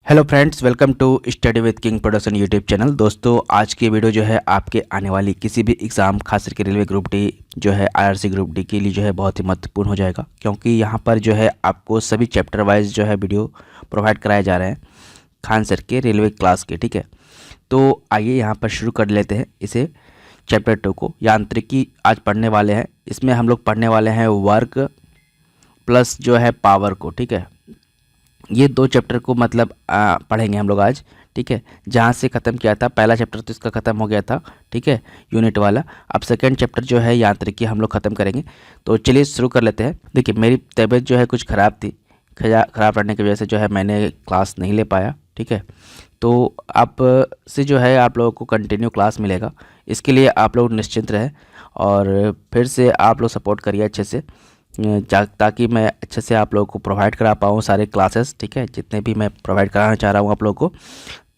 Hello friends, welcome to study with king production YouTube channel. दोस्तों, आज की video जो है आपके आने वाली किसी भी एग्ज़ाम, खास करके रेलवे ग्रुप डी जो है आईआरसी ग्रुप डी के लिए जो है बहुत ही महत्वपूर्ण हो जाएगा, क्योंकि यहाँ पर जो है आपको सभी चैप्टर वाइज जो है वीडियो प्रोवाइड कराए जा रहे हैं खान सर के रेलवे क्लास के। ठीक है, तो आइए यहाँ पर शुरू कर लेते हैं इसे। चैप्टर 2 को यांत्रिकी आज पढ़ने वाले हैं। इसमें हम लोग पढ़ने वाले हैं वर्क प्लस जो है पावर को। ठीक है, ये दो चैप्टर को मतलब पढ़ेंगे हम लोग आज। ठीक है, जहाँ से ख़त्म किया था पहला चैप्टर तो इसका ख़त्म हो गया था। ठीक है, यूनिट वाला। अब सेकंड चैप्टर जो है यांत्रिकी हम लोग ख़त्म करेंगे। तो चलिए शुरू कर लेते हैं। देखिए, मेरी तबीयत जो है कुछ ख़राब थी, ख़राब रहने की वजह से जो है मैंने क्लास नहीं ले पाया। ठीक है, तो आप से जो है आप लोगों को कंटिन्यू क्लास मिलेगा। इसके लिए आप लोग निश्चिंत रहें और फिर से आप लोग सपोर्ट करिए अच्छे से, ताकि मैं अच्छे से आप लोगों को प्रोवाइड करा पाऊँ सारे क्लासेस। ठीक है, जितने भी मैं प्रोवाइड कराना चाह रहा हूँ आप लोगों को,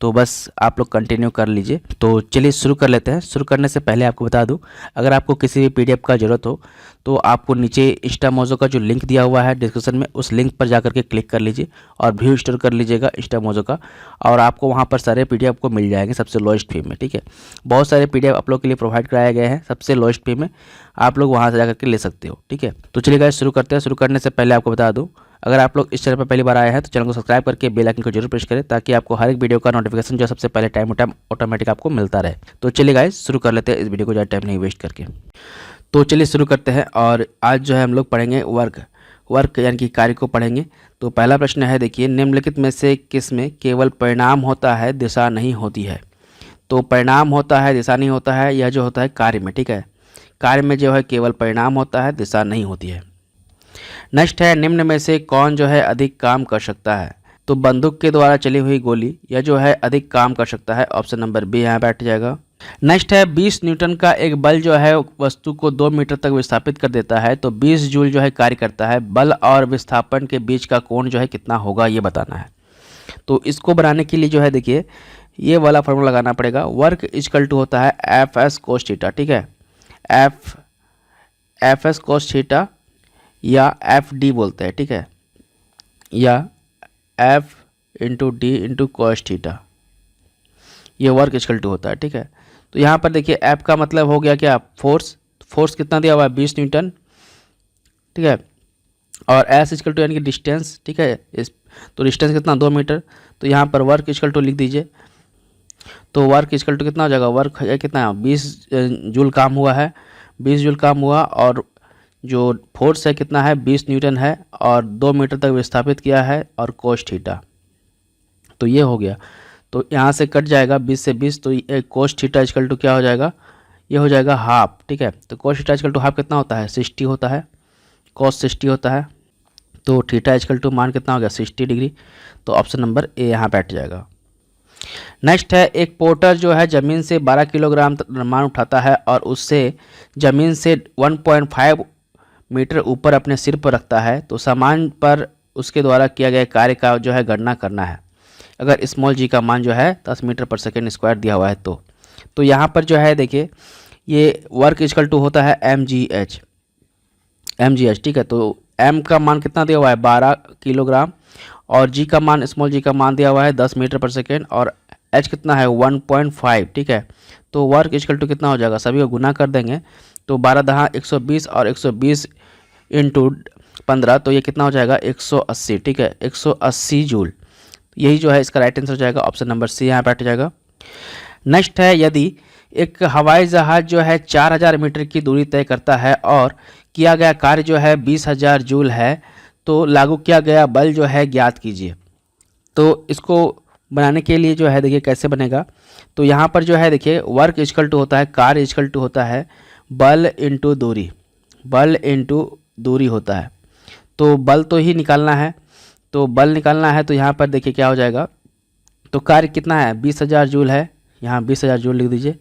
तो बस आप लोग कंटिन्यू कर लीजिए। तो चलिए शुरू कर लेते हैं। शुरू करने से पहले आपको बता दूं, अगर आपको किसी भी पीडीएफ का ज़रूरत हो तो आपको नीचे इंस्टामोजो का जो लिंक दिया हुआ है डिस्क्रिप्शन में, उस लिंक पर जाकर के क्लिक कर लीजिए और व्यू स्टोर कर लीजिएगा इंस्टामोजो का, और आपको वहां पर सारे पीडीएफ को मिल जाएंगे सबसे लोएस्ट फी में। ठीक है, बहुत सारे पीडीएफ आप लोग के लिए प्रोवाइड कराए गए हैं सबसे लोएस्ट फी में, आप लोग वहाँ से जाकर के ले सकते हो। ठीक है, तो चलिए गाइस शुरू करते हैं। शुरू करने से पहले आपको बता दूँ, अगर आप लोग इस चैनल पर पहली बार आए हैं तो चैनल को सब्सक्राइब करके बेल आइकन को जरूर प्रेस करें, ताकि आपको हर एक वीडियो का नोटिफिकेशन जो सबसे पहले टाइम ऑटोमेटिक आपको मिलता रहे। तो चलिए गाइस शुरू कर लेते हैं इस वीडियो को ज़्यादा टाइम नहीं वेस्ट करके। तो चलिए शुरू करते हैं। और आज जो है हम लोग पढ़ेंगे वर्क यानी कि कार्य को पढ़ेंगे। तो पहला प्रश्न है, देखिए, निम्नलिखित में से किस में केवल परिणाम होता है, दिशा नहीं होती है? तो परिणाम होता है, दिशा नहीं होता है, यह जो होता है कार्य में। ठीक है, कार्य में जो है केवल परिणाम होता है, दिशा नहीं होती है। नेक्स्ट है, निम्न में से कौन जो है अधिक काम कर सकता है? तो बंदूक के द्वारा चली हुई गोली, यह जो है अधिक काम कर सकता है। ऑप्शन नंबर बी यहाँ बैठ जाएगा। नेक्स्ट है, 20 न्यूटन का एक बल जो है वस्तु को 2 मीटर तक विस्थापित कर देता है, तो 20 जूल जो है कार्य करता है। बल और विस्थापन के बीच का कोण जो है कितना होगा, ये बताना है। तो इसको बनाने के लिए जो है देखिए, ये वाला फॉर्मूला लगाना पड़ेगा। वर्क इक्वल टू होता है एफ एस कोस थीटा। ठीक है, एफ एस कोस थीटा या एफ डी बोलते हैं। ठीक है, या F into D into cos theta, ये वर्क इक्वल टू होता है। ठीक है, तो यहाँ पर देखिए एफ का मतलब हो गया क्या, फोर्स कितना दिया हुआ है, 20 न्यूटन। ठीक है, और एस इक्वल टू यानी कि डिस्टेंस। ठीक है, तो डिस्टेंस कितना, 2 मीटर। तो यहाँ पर वर्क इक्वल टू लिख दीजिए। तो वर्क इक्वल टू कितना हो जाएगा, वर्क कितना, 20 जूल काम हुआ है, 20 जूल काम हुआ, और जो फोर्स है कितना है, 20 न्यूटन है, और 2 मीटर तक विस्थापित किया है, और कोस थीटा। तो ये हो गया। तो यहाँ से कट जाएगा 20 से 20, तो ये कोस थीटा इक्वल टू क्या हो जाएगा, ये हो जाएगा हाफ। ठीक है, तो cos theta equal to half कितना होता है, 60 होता है, कोस 60 होता है। तो थीटा इक्वल टू मान कितना हो गया, 60 डिग्री। तो ऑप्शन नंबर ए यहाँ बैठ जाएगा। नेक्स्ट है, एक पोर्टर जो है ज़मीन से 12 किलोग्राम सामान उठाता है और उससे ज़मीन से 1.5 मीटर ऊपर अपने सिर पर रखता है, तो सामान पर उसके द्वारा किया गया कार्य का जो है गणना करना है। अगर स्मॉल जी का मान जो है 10 मीटर पर सेकेंड स्क्वायर दिया हुआ है तो यहाँ पर जो है देखिए, ये वर्क इक्वल टू होता है एम जी एच। ठीक है, तो एम का मान कितना दिया हुआ है, 12 किलोग्राम, और जी का मान, स्मॉल जी का मान दिया हुआ है 10 मीटर पर सेकेंड, और एच कितना है, 1.5। ठीक है, तो वर्क इक्वल टू कितना हो जाएगा, सभी को गुना कर देंगे, तो 12 दहा 120 और 120 इंटू 15, तो ये कितना हो जाएगा, 180। ठीक है, 180 जूल। यही जो है इसका राइट आंसर हो जाएगा। ऑप्शन नंबर सी यहाँ बैठ जाएगा। नेक्स्ट है, यदि एक हवाई जहाज जो है 4000 मीटर की दूरी तय करता है और किया गया कार्य जो है 20,000 जूल है, तो लागू किया गया बल जो है ज्ञात कीजिए। तो इसको बनाने के लिए जो है देखिए कैसे बनेगा, तो यहाँ पर जो है देखिए वर्क इक्वल टू होता है, कार्य इक्वल टू होता है बल इंटू दूरी, बल इंटू दूरी होता है। तो बल तो ही निकालना है, तो बल निकालना है, तो यहाँ पर देखिए क्या हो जाएगा, तो कार्य कितना है, 20,000 जूल है, यहाँ 20,000 जूल लिख दीजिए।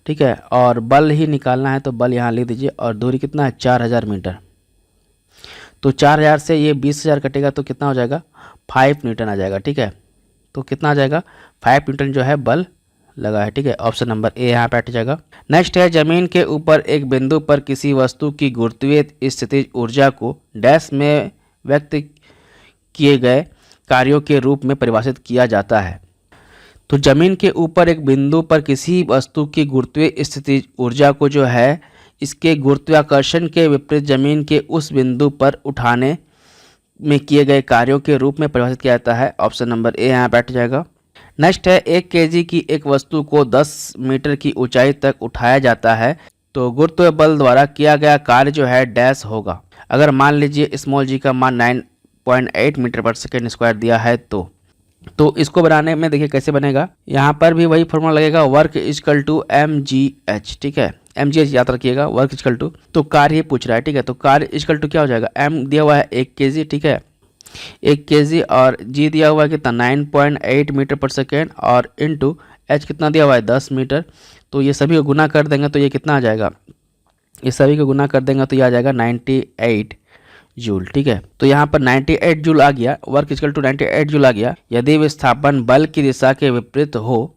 ठीक है, और बल ही निकालना है, तो बल यहाँ लिख दीजिए, और दूरी कितना है, 4000 मीटर। तो 4000 से ये 20,000 कटेगा, तो कितना हो जाएगा, 5 न्यूटन आ जाएगा। ठीक है, तो कितना आ जाएगा, 5 न्यूटन जो है बल लगा है। ठीक है, ऑप्शन नंबर ए यहाँ पे हट जाएगा। नेक्स्ट है, जमीन के ऊपर एक बिंदु पर किसी वस्तु की गुरुत्वीय स्थितिज ऊर्जा को डैश में व्यक्त किए गए कार्यों के रूप में परिभाषित किया जाता है। तो जमीन के ऊपर एक बिंदु पर किसी वस्तु की गुरुत्वीय स्थिति ऊर्जा को जो है इसके गुरुत्वाकर्षण के विपरीत जमीन के उस बिंदु पर उठाने में किए गए कार्यों के रूप में परिभाषित किया जाता है। ऑप्शन नंबर ए यहाँ बैठ जाएगा। नेक्स्ट है 1 केजी की एक वस्तु को 10 मीटर की ऊंचाई तक उठाया जाता है तो गुरुत्व बल द्वारा किया गया कार्य जो है डैश होगा। अगर मान लीजिए स्मॉल जी का मान 9.8 मीटर पर सेकेंड स्क्वायर दिया है तो इसको बनाने में देखिए कैसे बनेगा। यहाँ पर भी वही फॉर्मूला लगेगा, वर्क इजकल टू mgh। ठीक है, mgh याद रखिएगा, वर्क इजकल टू, तो कार्य ही पूछ रहा है। ठीक है, तो कार्य इजकल टू क्या हो जाएगा, m दिया हुआ है 1 केजी। ठीक है, 1 केजी और g दिया हुआ है कितना 9.8 मीटर पर सेकेंड और इंटू h कितना दिया हुआ है 10 मीटर। तो ये सभी को गुना कर देंगे तो ये कितना आ जाएगा, ये सभी को गुना कर देंगे तो ये आ जाएगा 98 जूल। ठीक है, तो यहाँ पर 98 जूल आ गया, वर्क इक्वल टू 98 जूल आ गया। यदि विस्थापन बल की दिशा के विपरीत हो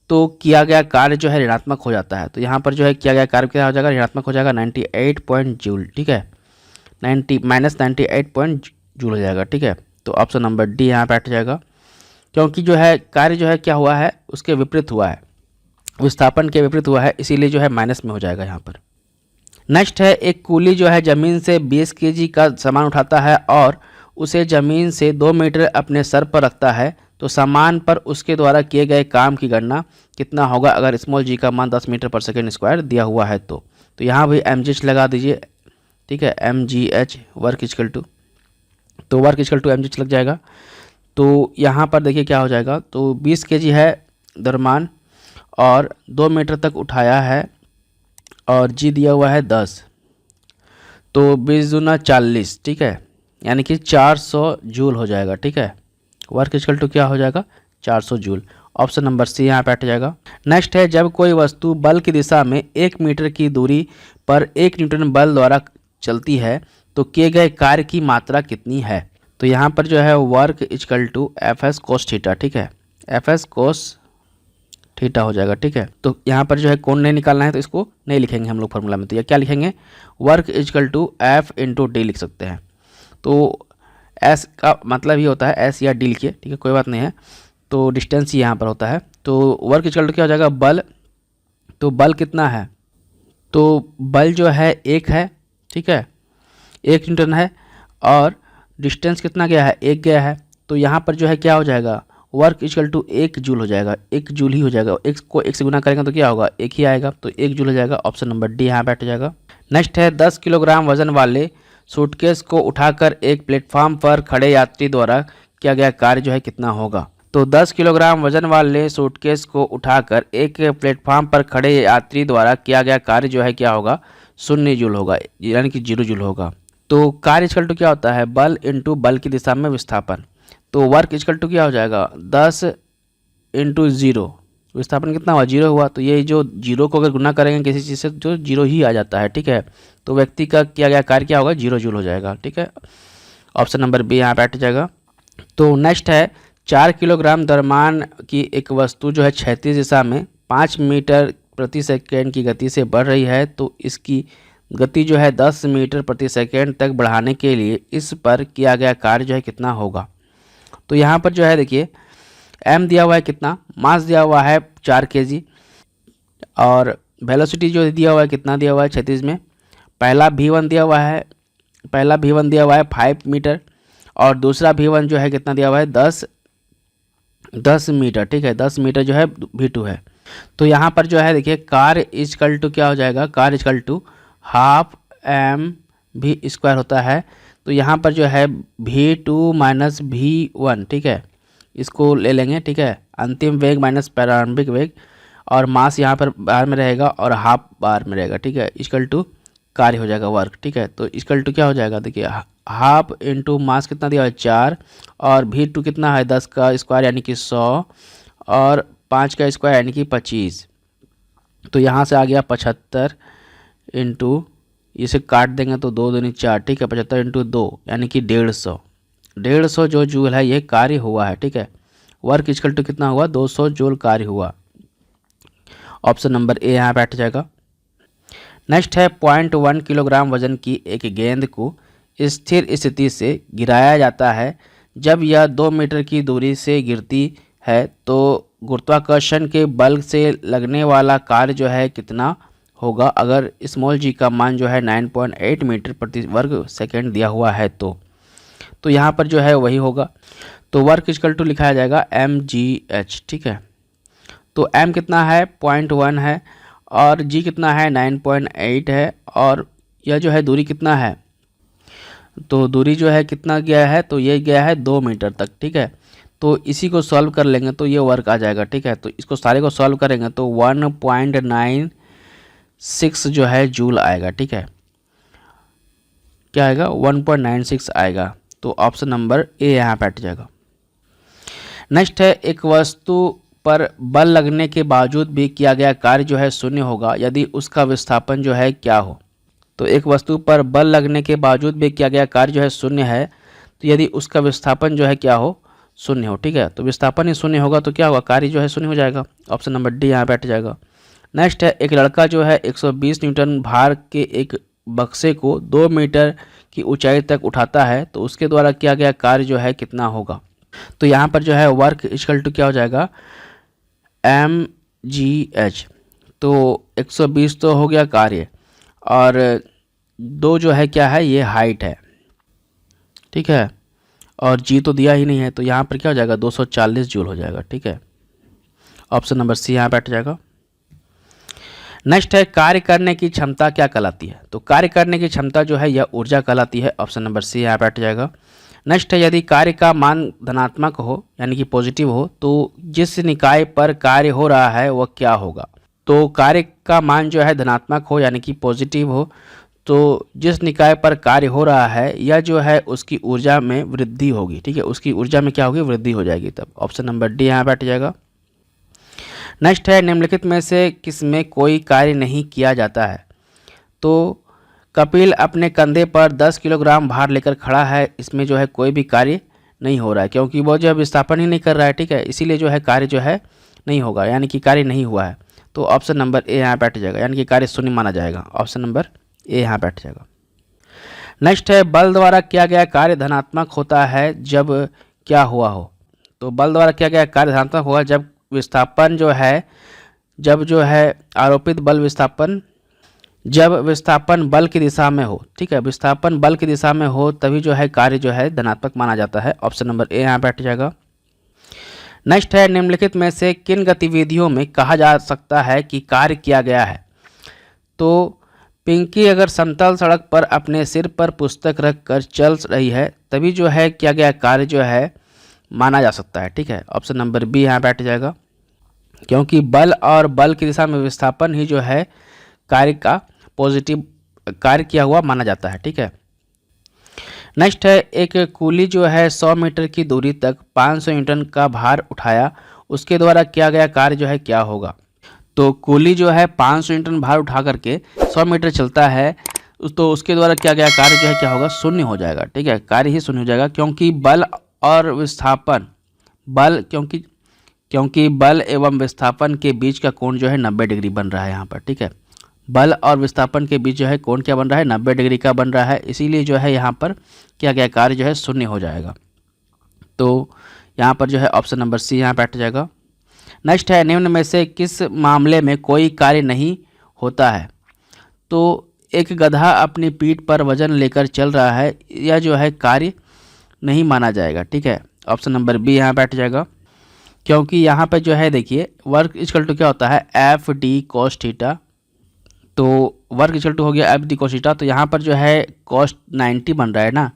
तो किया गया कार्य जो है ऋणात्मक हो जाता है। तो यहाँ पर जो है किया गया कार्य क्या हो जाएगा, ऋणात्मक हो जाएगा 98 पॉइंट जूल। ठीक है, 98 पॉइंट जूल हो जाएगा। ठीक है, तो ऑप्शन नंबर डी यहाँ पे बैठ जाएगा, क्योंकि जो है कार्य जो है क्या हुआ है उसके विपरीत हुआ है, विस्थापन के विपरीत हुआ है, इसीलिए जो है माइनस में हो जाएगा यहाँ पर। नेक्स्ट है एक कूली जो है ज़मीन से 20 केजी का सामान उठाता है और उसे ज़मीन से 2 मीटर अपने सर पर रखता है तो सामान पर उसके द्वारा किए गए काम की गणना कितना होगा अगर स्मॉल जी का मान 10 मीटर पर सेकेंड स्क्वायर दिया हुआ है तो यहाँ भी mgh लगा दीजिए। ठीक है, mgh वर्क इक्वल टू, तो वर्क इक्वल टू mgh लग जाएगा। तो यहाँ पर देखिए क्या हो जाएगा, तो 20 केजी है दरमान और 2 मीटर तक उठाया है और जी दिया हुआ है 10, तो 20 दूना 40। ठीक है, यानी कि 400 जूल हो जाएगा। ठीक है, वर्क इक्वल टू क्या हो जाएगा 400 जूल। ऑप्शन नंबर सी यहाँ पे हट जाएगा। नेक्स्ट है जब कोई वस्तु बल की दिशा में 1 मीटर की दूरी पर 1 न्यूटन बल द्वारा चलती है तो किए गए कार्य की मात्रा कितनी है। तो यहाँ पर जो है work equal to F S cos theta. ठीक है, एफ एस कोस थीटा हो जाएगा। ठीक है, तो यहाँ पर जो है कोण नहीं निकालना है तो इसको नहीं लिखेंगे हम लोग फार्मूला में, तो यह क्या लिखेंगे, work equal to F into D लिख सकते हैं। तो एस का मतलब ही होता है एस या डी लिखिए। ठीक है, कोई बात नहीं है, तो डिस्टेंस ही यहाँ पर होता है। तो वर्क इक्वल टू क्या हो जाएगा, बल, तो बल कितना है, तो बल जो है 1 है। ठीक है, 1 न्यूटन है और डिस्टेंस कितना गया है 1 गया है, तो यहाँ पर जो है क्या हो जाएगा, वर्क इक्वल टू 1 जूल हो जाएगा, 1 जूल ही हो जाएगा। 1 को 1 से गुना करेंगे तो क्या होगा 1 ही आएगा, तो 1 जूल हो जाएगा। ऑप्शन नंबर डी यहाँ बैठ जाएगा। नेक्स्ट है 10 किलोग्राम वजन वाले सूटकेस को उठाकर एक प्लेटफॉर्म पर खड़े यात्री द्वारा किया गया कार्य जो है कितना होगा। तो 10 किलोग्राम वजन वाले सूटकेस को उठाकर एक प्लेटफॉर्म पर खड़े यात्री द्वारा किया गया कार्य जो है क्या होगा 0 जूल होगा, यानी कि 0 जूल होगा। तो कार्य इक्वल टू क्या होता है, बल इंटू बल की दिशा में विस्थापन। तो वर्क इक्वल टू क्या हो जाएगा 10 इंटू 0, विस्थापन कितना हुआ 0 हुआ, तो ये जो 0 को अगर गुना करेंगे किसी चीज़ से तो 0 ही आ जाता है। ठीक है, तो व्यक्ति का किया गया कार्य क्या होगा 0 जूल हो जाएगा। ठीक है, ऑप्शन नंबर बी यहाँ बैठ जाएगा। तो नेक्स्ट है 4 किलोग्राम द्रव्यमान की एक वस्तु जो है क्षैतिज दिशा में 5 मीटर प्रति सेकेंड की गति से बढ़ रही है तो इसकी गति जो है 10 मीटर प्रति सेकेंड तक बढ़ाने के लिए इस पर किया गया कार्य जो है कितना होगा। तो यहाँ पर जो है देखिए m दिया हुआ है कितना, मास दिया हुआ है 4 केजी और वेलोसिटी जो दिया हुआ है कितना दिया हुआ है 36 में। पहला v1 दिया हुआ है, 5 मीटर और दूसरा v1 जो है कितना दिया हुआ है 10 मीटर। ठीक है, 10 मीटर जो है v2 है। तो यहाँ पर जो है देखिए कार्य इक्वल टू क्या हो जाएगा, कार्य equal to half m v square होता है। तो यहाँ पर जो है v2 माइनस v1। ठीक है, इसको ले लेंगे। ठीक है, अंतिम वेग माइनस प्रारंभिक वेग और मास यहाँ पर बार में रहेगा और हाफ बार में रहेगा। ठीक है, इक्वल टू कार्य हो जाएगा वर्क। ठीक है, तो इक्वल टू क्या हो जाएगा देखिए हाफ इंटू मास कितना दिया है 4 और v2 कितना है 10 का स्क्वायर यानी कि 100 और 5 का स्क्वायर यानी कि 25। तो यहाँ से आ गया 75 इंटू, इसे काट देंगे तो 2 दूनी 4। ठीक है, 75 इंटू 2 यानी कि 150 जो जूल है ये कार्य हुआ है। ठीक है, वर्क इक्वल टू कितना हुआ 200 जूल कार्य हुआ। ऑप्शन नंबर ए यहाँ बैठ जाएगा। नेक्स्ट है 0.1 किलोग्राम वजन की एक गेंद को स्थिर स्थिति से गिराया जाता है जब यह 2 मीटर की दूरी से गिरती है तो गुरुत्वाकर्षण के बल से लगने वाला कार्य जो है कितना होगा अगर स्मॉल जी का मान जो है 9.8 मीटर प्रति वर्ग सेकेंड दिया हुआ है तो यहाँ पर जो है वही होगा। तो वर्क इक्वल टू लिखाया जाएगा mgh, ठीक है। तो m कितना है 0.1 है और g कितना है 9.8 है और यह जो है दूरी कितना है, तो दूरी जो है कितना गया है, तो ये गया है 2 मीटर तक, ठीक है। तो इसी को सॉल्व कर लेंगे तो ये वर्क आ जाएगा, ठीक है। तो इसको सारे को सॉल्व करेंगे तो 1.96 जो है जूल आएगा, ठीक है। क्या आएगा 1.96 आएगा। तो ऑप्शन नंबर ए यहाँ पे हट जाएगा। नेक्स्ट है, एक वस्तु पर बल लगने के बावजूद भी किया गया कार्य जो है शून्य होगा यदि उसका विस्थापन जो है क्या हो। तो एक वस्तु पर बल लगने के बावजूद भी किया गया कार्य जो है शून्य है, तो यदि उसका विस्थापन जो है क्या हो, शून्य हो, ठीक है। तो विस्थापन ही शून्य होगा तो क्या होगा, कार्य जो है शून्य हो जाएगा। ऑप्शन नंबर डी यहाँ बैठ जाएगा। नेक्स्ट है, एक लड़का जो है 120 न्यूटन भार के एक बक्से को 2 मीटर की ऊंचाई तक उठाता है तो उसके द्वारा किया गया कार्य जो है कितना होगा। तो यहाँ पर जो है वर्क इक्वल टू क्या हो जाएगा mgh। तो 120 तो हो गया कार्य और 2 जो है क्या है, ये हाइट है, ठीक है। और g तो दिया ही नहीं है तो यहाँ पर क्या हो जाएगा 240 जूल हो जाएगा, ठीक है। ऑप्शन नंबर सी यहाँ बैठ जाएगा। नेक्स्ट है, कार्य करने की क्षमता क्या कहलाती है। तो कार्य करने की क्षमता जो है यह ऊर्जा कहलाती है। ऑप्शन नंबर सी यहाँ बैठ जाएगा। नेक्स्ट है, यदि कार्य का मान धनात्मक हो यानी कि पॉजिटिव हो तो जिस निकाय पर कार्य हो रहा है वह क्या होगा। तो कार्य का मान जो है धनात्मक हो यानी कि पॉजिटिव हो तो जिस निकाय पर कार्य हो रहा है यह जो है उसकी ऊर्जा में वृद्धि होगी, ठीक है। उसकी ऊर्जा में क्या होगी, वृद्धि हो जाएगी तब। ऑप्शन नंबर डी यहाँ बैठ जाएगा। नेक्स्ट है, निम्नलिखित में से किसमें कोई कार्य नहीं किया जाता है। तो कपिल अपने कंधे पर 10 किलोग्राम भार लेकर खड़ा है, इसमें जो है कोई भी कार्य नहीं हो रहा है क्योंकि वो जो है विस्थापन ही नहीं कर रहा है, ठीक है। इसीलिए जो है कार्य जो है नहीं होगा यानी कि कार्य नहीं हुआ है। तो ऑप्शन नंबर ए यहाँ बैठ जाएगा यानी कि कार्य शून्य माना जाएगा। ऑप्शन नंबर ए यहाँ बैठ जाएगा। नेक्स्ट है, बल द्वारा किया गया कार्य धनात्मक होता है जब क्या हुआ हो। तो बल द्वारा किया गया कार्य धनात्मक होगा जब विस्थापन जो है, जब जो है आरोपित बल विस्थापन, जब विस्थापन बल की दिशा में हो, ठीक है। विस्थापन बल की दिशा में हो तभी जो है कार्य जो है धनात्मक माना जाता है। ऑप्शन नंबर ए यहाँ बैठ जाएगा। नेक्स्ट है, निम्नलिखित में से किन गतिविधियों में कहा जा सकता है कि कार्य किया गया है। तो पिंकी अगर समतल सड़क पर अपने सिर पर पुस्तक रख कर चल रही है तभी जो है किया गया कार्य जो है माना जा सकता है, ठीक है। ऑप्शन नंबर बी यहाँ बैठ जाएगा क्योंकि बल और बल की दिशा में विस्थापन ही जो है कार्य का पॉजिटिव कार्य किया हुआ माना जाता है, ठीक है। नेक्स्ट है, एक कूली जो है 100 मीटर की दूरी तक 500 न्यूटन का भार उठाया, उसके द्वारा किया गया कार्य जो है क्या होगा। तो कूली जो है 500 न्यूटन भार उठा करके 100 मीटर चलता है तो उसके द्वारा किया गया कार्य जो है क्या होगा, शून्य हो जाएगा, ठीक है। कार्य ही शून्य हो जाएगा क्योंकि बल और विस्थापन, बल क्योंकि बल एवं विस्थापन के बीच का कोण जो है 90 डिग्री बन रहा है यहाँ पर, ठीक है। बल और विस्थापन के बीच जो है कोण क्या बन रहा है, 90 डिग्री का बन रहा है, इसीलिए जो है यहाँ पर किया गया कार्य जो है शून्य हो जाएगा। तो यहाँ पर जो है ऑप्शन नंबर सी यहाँ बैठ जाएगा। नेक्स्ट है, निम्न में से किस मामले में कोई कार्य नहीं होता है। तो एक गधा अपनी पीठ पर वजन लेकर चल रहा है, यह जो है कार्य नहीं माना जाएगा, ठीक है। ऑप्शन नंबर बी यहाँ बैठ जाएगा क्योंकि यहाँ पे जो है देखिए वर्क इक्वल टू क्या होता है एफ डी कॉस थीटा। तो वर्क इक्वल टू हो गया एफ डी कॉस थीटा, तो यहाँ पर जो है कॉस 90 बन रहा है ना,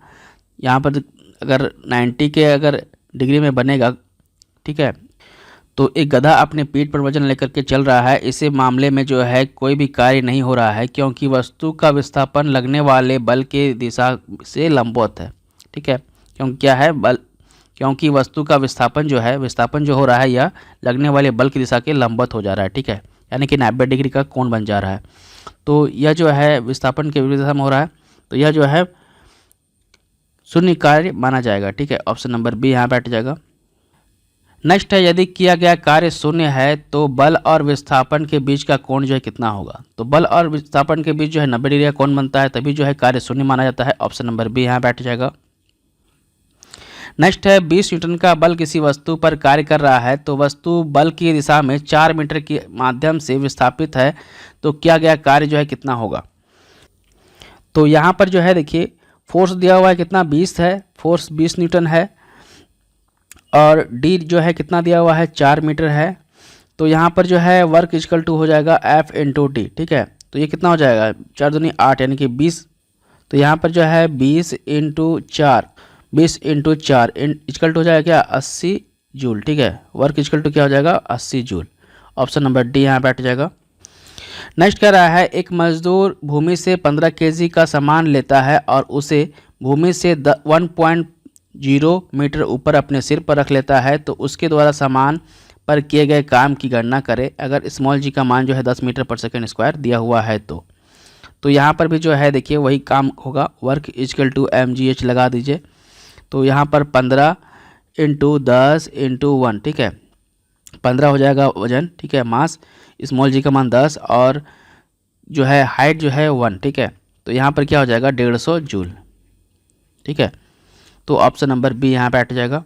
यहाँ पर अगर 90 के अगर डिग्री में बनेगा, ठीक है। तो एक गधा अपने पीठ पर वजन लेकर के चल रहा है, इस मामले में जो है कोई भी कार्य नहीं हो रहा है क्योंकि वस्तु का विस्थापन लगने वाले बल के दिशा से लंबवत है, ठीक है। क्योंकि क्या है बल, क्योंकि वस्तु का विस्थापन जो है, विस्थापन जो हो रहा है यह लगने वाले बल की दिशा के लंबवत हो जा रहा है, ठीक है। यानी कि 90 डिग्री का कोण बन जा रहा है। तो यह जो है विस्थापन के विरुद्ध दिशा में हो रहा है तो यह जो है शून्य कार्य माना जाएगा, ठीक है। ऑप्शन नंबर बी यहाँ बैठ जाएगा। नेक्स्ट है, यदि किया गया कार्य शून्य है तो बल और विस्थापन के बीच का कोण जो है कितना होगा। तो बल और विस्थापन के बीच जो है 90 डिग्री का कोण बनता है तभी जो है कार्य शून्य माना जाता है। ऑप्शन नंबर बी यहाँ बैठ जाएगा। नेक्स्ट है 20 न्यूटन का बल किसी वस्तु पर कार्य कर रहा है तो वस्तु बल की दिशा में 4 मीटर के माध्यम से विस्थापित है तो किया गया कार्य जो है कितना होगा। तो यहाँ पर जो है देखिए फोर्स दिया हुआ है कितना 20 है, फोर्स 20 न्यूटन है और डी जो है कितना दिया हुआ है 4 मीटर है। तो यहाँ पर जो है वर्क इक्वल टू हो जाएगा एफ इंटू डी, ठीक है। तो ये कितना हो जाएगा 4 दूनी 8 यानी कि 20। तो यहाँ पर जो है 20 इंटू 4 इक्वल टू हो जाएगा क्या 80 जूल, ठीक है। वर्क इक्वल टू क्या हो जाएगा 80 जूल। ऑप्शन नंबर डी यहाँ बैठ जाएगा। नेक्स्ट कह रहा है एक मजदूर भूमि से 15 केजी का सामान लेता है और उसे भूमि से 1.0 मीटर ऊपर अपने सिर पर रख लेता है तो उसके द्वारा सामान पर किए गए काम की गणना करें अगर स्मॉल जी का मान जो है 10 मीटर पर सेकेंड स्क्वायर दिया हुआ है। तो यहाँ पर भी जो है देखिए वही काम होगा, वर्क इक्वल टू mgh लगा दीजिए। तो यहाँ पर 15 इंटू 10 इंटू 1, ठीक है। 15 हो जाएगा वजन, ठीक है, मास, स्मॉल जी का मान 10 और जो है हाइट जो है 1, ठीक है। तो यहाँ पर क्या हो जाएगा 150 जूल, ठीक है। तो ऑप्शन नंबर बी यहाँ पे बैठ जाएगा।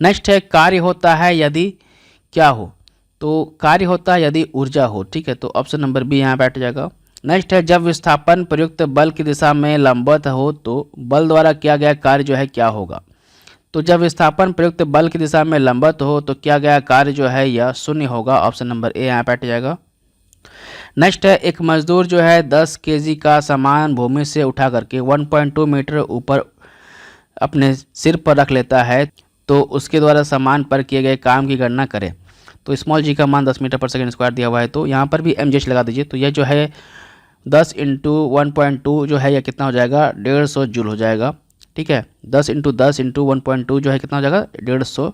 नेक्स्ट है कार्य होता है यदि क्या हो, तो कार्य होता है यदि ऊर्जा हो, ठीक है। तो ऑप्शन नंबर बी यहाँ बैठ जाएगा। नेक्स्ट है जब विस्थापन प्रयुक्त बल की दिशा में लंबवत हो तो बल द्वारा किया गया कार्य जो है क्या होगा। तो जब विस्थापन प्रयुक्त बल की दिशा में लंबवत हो तो किया गया कार्य जो है यह शून्य होगा। ऑप्शन नंबर ए यहाँ बैठ जाएगा। नेक्स्ट है एक मजदूर जो है 10 केजी का सामान भूमि से उठा करके 1.2 मीटर ऊपर अपने सिर पर रख लेता है तो उसके द्वारा सामान पर किए गए काम की गणना करें। तो स्मॉल जी का मान 10 मीटर पर सेकेंड स्क्वायर दिया हुआ है तो यहाँ पर भी mgh लगा दीजिए। तो यह जो है 10 इंटू 1.2 जो है यह कितना हो जाएगा 150 जूल हो जाएगा, ठीक है। 10 इंटू 10 इंटू 1.2 जो है कितना हो जाएगा 150,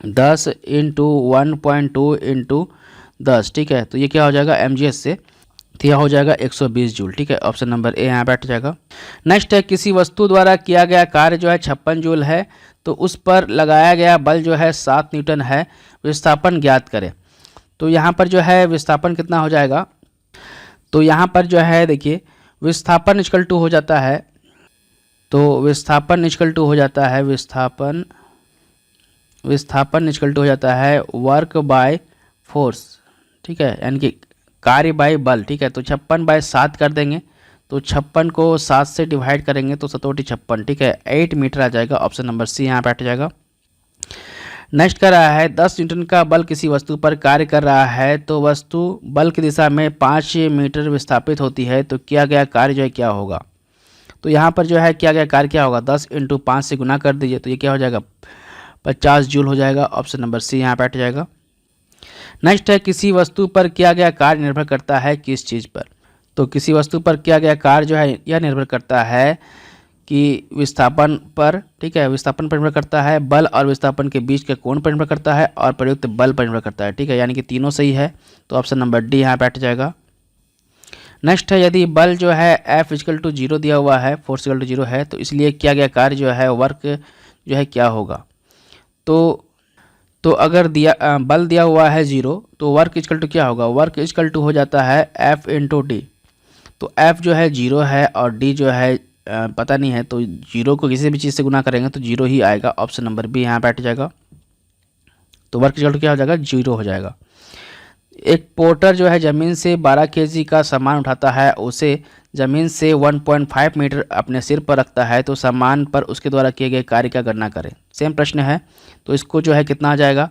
10 इंटू 1.2 इंटू 10, ठीक है। तो ये क्या हो जाएगा mgh से, तो यह हो जाएगा 120 जूल, ठीक है। ऑप्शन नंबर ए यहाँ बैठ जाएगा। नेक्स्ट है किसी वस्तु द्वारा किया गया कार्य जो है 56 जूल है तो उस पर लगाया गया बल जो है 7 न्यूटन है, विस्थापन ज्ञात करें। तो यहाँ पर जो है विस्थापन कितना हो जाएगा, तो यहाँ पर जो है देखिए विस्थापन इक्वल टू हो जाता है, तो विस्थापन इक्वल टू हो जाता है विस्थापन इक्वल टू हो जाता है वर्क बाय फोर्स, ठीक है, यानी कि कार्य बाय बल, ठीक है। तो 56/7 कर देंगे तो 56 को 7 से डिवाइड करेंगे तो 57, ठीक है, 8 मीटर आ जाएगा। ऑप्शन नंबर सी यहाँ बैठ जाएगा। नेक्स्ट कर रहा है 10 न्यूटन का बल किसी वस्तु पर कार्य कर रहा है तो वस्तु बल की दिशा में 5 मीटर विस्थापित होती है तो किया गया कार्य जो है क्या होगा। तो यहाँ पर जो है किया गया कार्य क्या होगा 10 इंटू 5 से गुना कर दीजिए तो ये क्या हो जाएगा 50 जूल हो जाएगा। ऑप्शन नंबर सी यहाँ बैठ जाएगा। नेक्स्ट है किसी वस्तु पर किया गया कार्य निर्भर करता है किस चीज़ पर। तो किसी वस्तु पर किया गया कार्य जो है यह निर्भर करता है कि विस्थापन पर, ठीक है, विस्थापन पर निर्भर करता है, बल और विस्थापन के बीच के कोण पर निर्भर करता है और प्रयुक्त बल पर निर्भर करता है, ठीक है, यानी कि तीनों सही है। तो ऑप्शन नंबर डी यहाँ बैठ जाएगा। नेक्स्ट है यदि बल जो है F इक्वल टू 0 दिया हुआ है, फोर्स इक्वल टू 0 है तो इसलिए किया गया कार्य जो है वर्क जो है क्या होगा। तो अगर बल दिया हुआ है 0 तो वर्क इक्वल टू क्या होगा, वर्क इक्वल टू हो जाता है F इंटू डी। तो F जो है 0 है और D जो है पता नहीं है तो 0 को किसी भी चीज़ से गुना करेंगे तो 0 ही आएगा। ऑप्शन नंबर बी यहाँ बैठ जाएगा। तो वर्क इक्वल टू क्या हो जाएगा 0 हो जाएगा। एक पोर्टर जो है ज़मीन से 12 केजी का सामान उठाता है, उसे ज़मीन से 1.5 मीटर अपने सिर पर रखता है तो सामान पर उसके द्वारा किए गए कार्य का गणना करें। सेम प्रश्न है तो इसको जो है कितना आ जाएगा,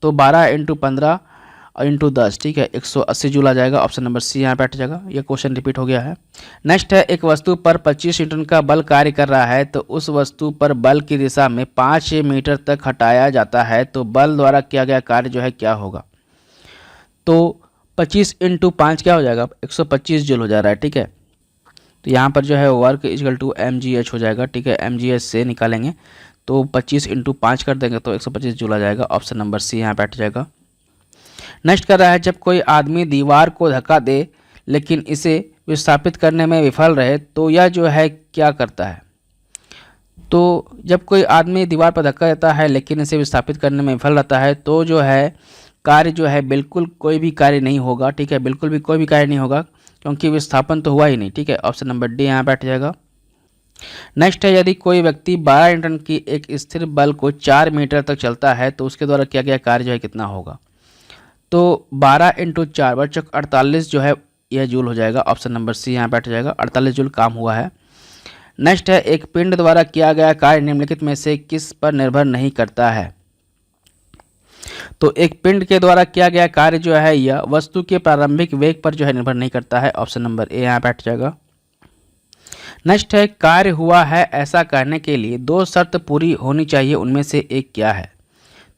तो 12 इंटू 15 और इंटू 10, ठीक है, 180 जूल आ जाएगा। ऑप्शन नंबर सी यहाँ बैठ जाएगा। यह क्वेश्चन रिपीट हो गया है। नेक्स्ट है एक वस्तु पर 25 न्यूटन का बल कार्य कर रहा है तो उस वस्तु पर बल की दिशा में 5 मीटर तक हटाया जाता है तो बल द्वारा किया गया कार्य जो है क्या होगा। तो 25 इंटू 5 क्या हो जाएगा 125 जूल हो जा रहा है, ठीक है। तो यहाँ पर जो है वर्क इक्वल टू mgh हो जाएगा, ठीक है, mgh से निकालेंगे तो 25 इंटू 5 कर देंगे तो 125 जूल आ जाएगा। ऑप्शन नंबर सी यहाँ बैठ जाएगा। नेक्स्ट कर रहा है जब कोई आदमी दीवार को धक्का दे लेकिन इसे विस्थापित करने में विफल रहे तो यह जो है क्या करता है। तो जब कोई आदमी दीवार पर धक्का देता है लेकिन इसे विस्थापित करने में विफल रहता है तो जो है कार्य जो है बिल्कुल कोई भी कार्य नहीं होगा, ठीक है, बिल्कुल भी कोई भी कार्य नहीं होगा क्योंकि विस्थापन तो हुआ ही नहीं, ठीक है। ऑप्शन नंबर डी यहाँ बैठ जाएगा। नेक्स्ट है, यदि कोई व्यक्ति 12 न्यूटन की एक स्थिर बल को 4 मीटर तक चलता है तो उसके द्वारा किया गया कार्य जो है कितना होगा। तो 12 इंटू 4 बच्चों 48 जो है यह जूल हो जाएगा। ऑप्शन नंबर सी यहाँ बैठ जाएगा, 48 जूल काम हुआ है। नेक्स्ट है, एक पिंड द्वारा किया गया कार्य निम्नलिखित में से किस पर निर्भर नहीं करता है। तो एक पिंड के द्वारा किया गया कार्य जो है यह वस्तु के प्रारंभिक वेग पर जो है निर्भर नहीं करता है। ऑप्शन नंबर ए यहाँ बैठ जाएगा। नेक्स्ट है, कार्य हुआ है ऐसा कहने के लिए दो शर्त पूरी होनी चाहिए, उनमें से एक क्या है।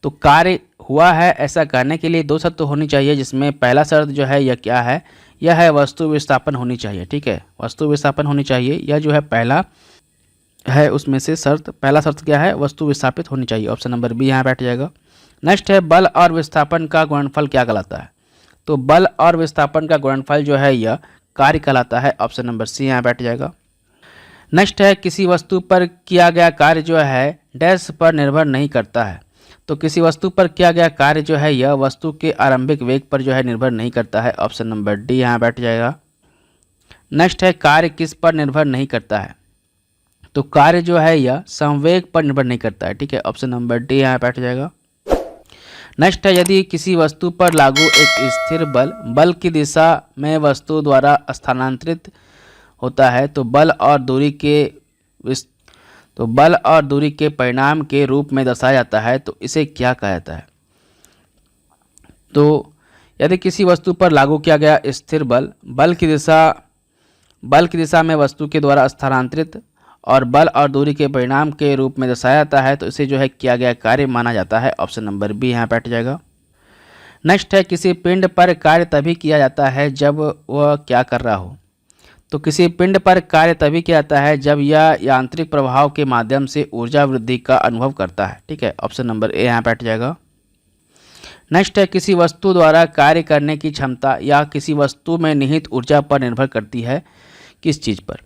तो कार्य हुआ है ऐसा कहने के लिए दो शर्त होनी चाहिए, जिसमें पहला शर्त जो है यह क्या है, यह है वस्तु विस्थापन होनी चाहिए। ठीक है, वस्तु विस्थापन होनी चाहिए, यह जो है पहला है उसमें से शर्त। पहला शर्त क्या है, वस्तु विस्थापित होनी चाहिए। ऑप्शन नंबर बी यहाँ बैठ जाएगा। नेक्स्ट है, बल और विस्थापन का गुणनफल क्या कहलाता है। तो बल और विस्थापन का गुणनफल जो है यह कार्य कहलाता है। ऑप्शन नंबर सी यहाँ बैठ जाएगा। नेक्स्ट है, किसी वस्तु पर किया गया कार्य जो है डैश पर निर्भर नहीं करता है। तो किसी वस्तु पर किया गया कार्य जो है यह वस्तु के आरंभिक वेग पर जो है निर्भर नहीं करता है। ऑप्शन नंबर डी यहाँ बैठ जाएगा। नेक्स्ट है, कार्य किस पर निर्भर नहीं करता है। तो कार्य जो है यह संवेग पर निर्भर नहीं करता है। ठीक है, ऑप्शन नंबर डी यहाँ बैठ जाएगा। नेक्स्ट है, यदि किसी वस्तु पर लागू एक स्थिर बल की दिशा में वस्तु द्वारा स्थानांतरित होता है तो बल और दूरी के परिणाम के रूप में दर्शाया जाता है, तो इसे क्या कहा जाता है। तो यदि किसी वस्तु पर लागू किया गया स्थिर बल की दिशा में वस्तु के द्वारा स्थानांतरित और बल और दूरी के परिणाम के रूप में दर्शाया जाता है, तो इसे जो है किया गया कार्य माना जाता है। ऑप्शन नंबर बी यहाँ बैठ जाएगा। नेक्स्ट है, किसी पिंड पर कार्य तभी किया जाता है जब वह क्या कर रहा हो। तो किसी पिंड पर कार्य तभी किया जाता है जब यह यांत्रिक प्रभाव के माध्यम से ऊर्जा वृद्धि का अनुभव करता है। ठीक है, ऑप्शन नंबर ए यहाँ बैठ जाएगा। नेक्स्ट है, किसी वस्तु द्वारा कार्य करने की क्षमता या किसी वस्तु में निहित ऊर्जा पर निर्भर करती है, किस चीज़ पर।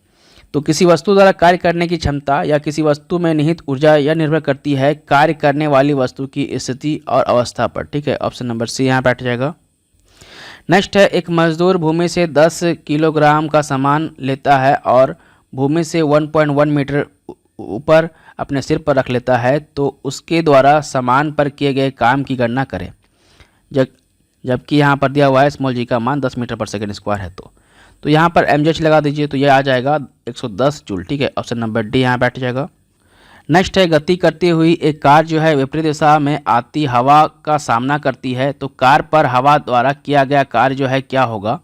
तो किसी वस्तु द्वारा कार्य करने की क्षमता या किसी वस्तु में निहित ऊर्जा यह निर्भर करती है कार्य करने वाली वस्तु की स्थिति और अवस्था पर। ठीक है, ऑप्शन नंबर सी यहाँ बैठ जाएगा। नेक्स्ट है, एक मजदूर भूमि से 10 किलोग्राम का सामान लेता है और भूमि से 1.1 मीटर ऊपर अपने सिर पर रख लेता है, तो उसके द्वारा सामान पर किए गए काम की गणना करें। जबकि यहाँ पर दिया हुआ है स्मॉल जी का मान 10 मीटर पर सेकेंड स्क्वायर है। तो यहाँ पर mgh लगा दीजिए, तो यह आ जाएगा 110 जूल। ठीक है, ऑप्शन नंबर डी यहाँ बैठ जाएगा। नेक्स्ट है, गति करती हुई एक कार जो है विपरीत दिशा में आती हवा का सामना करती है, तो कार पर हवा द्वारा किया गया कार्य जो है क्या होगा।